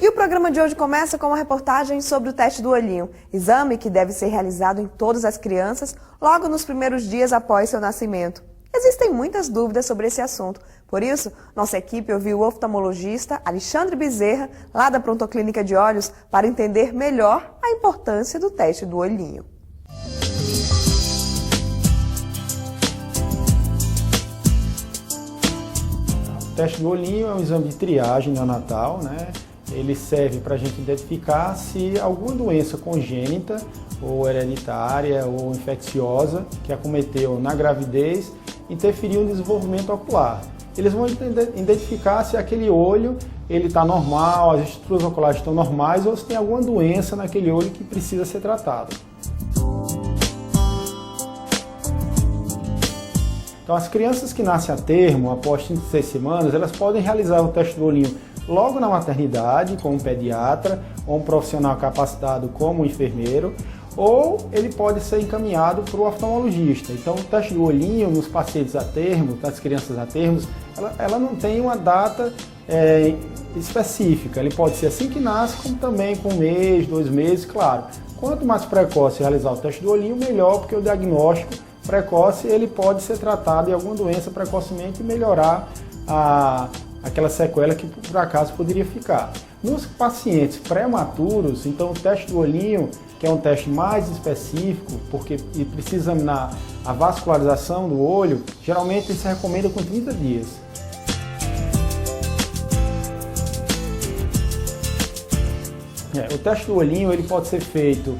E o programa de hoje começa com uma reportagem sobre o teste do olhinho, exame que deve ser realizado em todas as crianças logo nos primeiros dias após seu nascimento. Existem muitas dúvidas sobre esse assunto, por isso, nossa equipe ouviu o oftalmologista Alexandre Bezerra, lá da Prontoclínica de Olhos, para entender melhor a importância do teste do olhinho. O teste do olhinho é um exame de triagem neonatal, né? Ele serve para a gente identificar se alguma doença congênita, ou hereditária, ou infecciosa, que acometeu na gravidez, interferiu no desenvolvimento ocular. Eles vão identificar se aquele olho está normal, as estruturas oculares estão normais, ou se tem alguma doença naquele olho que precisa ser tratada. Então, as crianças que nascem a termo, após 36 semanas, elas podem realizar o teste do olhinho logo na maternidade, com um pediatra, ou um profissional capacitado como um enfermeiro, ou ele pode ser encaminhado para o oftalmologista. Então, o teste do olhinho nos pacientes a termo, das crianças a termos, ela não tem uma data específica. Ele pode ser assim que nasce, como também com 1 mês, 2 meses, claro. Quanto mais precoce realizar o teste do olhinho, melhor, porque o diagnóstico precoce ele pode ser tratado de alguma doença precocemente e melhorar aquela sequela que por acaso poderia ficar. Nos pacientes prematuros, então o teste do olhinho, que é um teste mais específico, porque precisa examinar a vascularização do olho, geralmente se recomenda com 30 dias. O teste do olhinho ele pode ser feito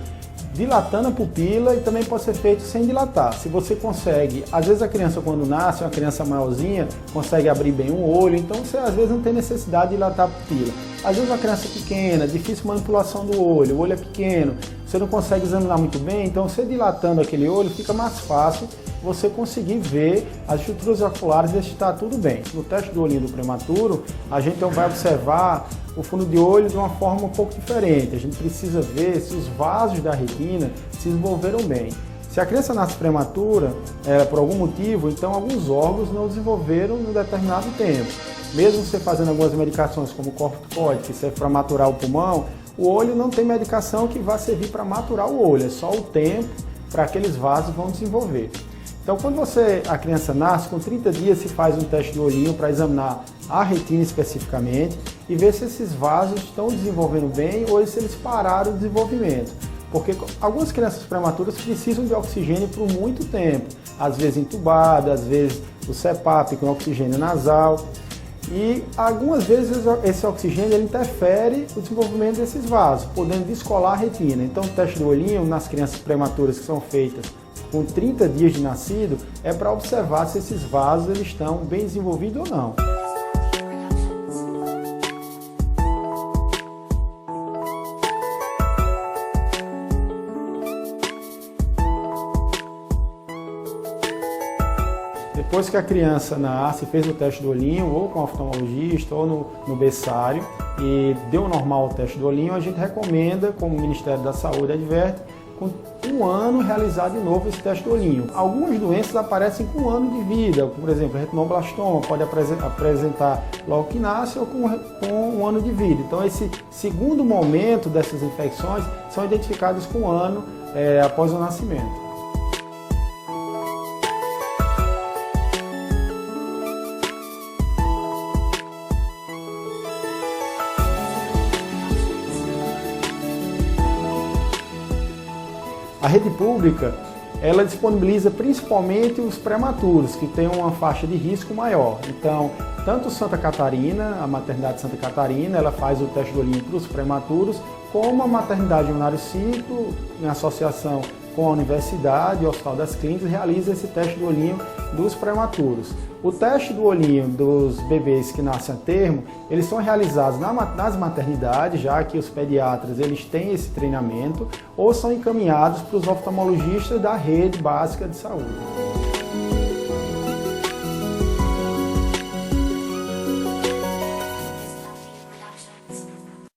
dilatando a pupila e também pode ser feito sem dilatar. Se você consegue, às vezes a criança quando nasce, uma criança maiorzinha, consegue abrir bem um olho, então você às vezes não tem necessidade de dilatar a pupila. Às vezes uma criança pequena, difícil manipulação do olho, o olho é pequeno, você não consegue examinar muito bem, então você dilatando aquele olho fica mais fácil você conseguir ver as estruturas oculares e se está tudo bem. No teste do olhinho do prematuro, a gente vai observar o fundo de olho de uma forma um pouco diferente. A gente precisa ver se os vasos da retina se desenvolveram bem. Se a criança nasce prematura, por algum motivo, então alguns órgãos não desenvolveram em um determinado tempo. Mesmo você fazendo algumas medicações como o corticoide, que serve para maturar o pulmão, o olho não tem medicação que vá servir para maturar o olho, é só o tempo para aqueles vasos vão desenvolver. Então, quando a criança nasce, com 30 dias se faz um teste de olhinho para examinar a retina especificamente e ver se esses vasos estão desenvolvendo bem ou se eles pararam o desenvolvimento. Porque algumas crianças prematuras precisam de oxigênio por muito tempo, às vezes entubada, às vezes o CPAP com oxigênio nasal. E algumas vezes esse oxigênio ele interfere no desenvolvimento desses vasos, podendo descolar a retina. Então, o teste do olhinho nas crianças prematuras que são feitas com 30 dias de nascido, é para observar se esses vasos eles estão bem desenvolvidos ou não. Depois que a criança nasce, fez o teste do olhinho, ou com o oftalmologista, ou no berçário, e deu normal o teste do olhinho, a gente recomenda, como o Ministério da Saúde adverte, com 1 ano realizar de novo esse teste do olhinho. Algumas doenças aparecem com 1 ano de vida, por exemplo, retinoblastoma pode apresentar logo que nasce ou com 1 ano de vida. Então esse segundo momento dessas infecções são identificadas com 1 ano após o nascimento. A rede pública, ela disponibiliza principalmente os prematuros, que têm uma faixa de risco maior. Então, tanto Santa Catarina, a maternidade Santa Catarina, ela faz o teste do olhinho para os prematuros, como a maternidade Unário Ciclo, em associação com a Universidade e o Hospital das Clínicas, realiza esse teste do olhinho dos prematuros. O teste do olhinho dos bebês que nascem a termo, eles são realizados nas maternidades, já que os pediatras eles têm esse treinamento, ou são encaminhados para os oftalmologistas da rede básica de saúde.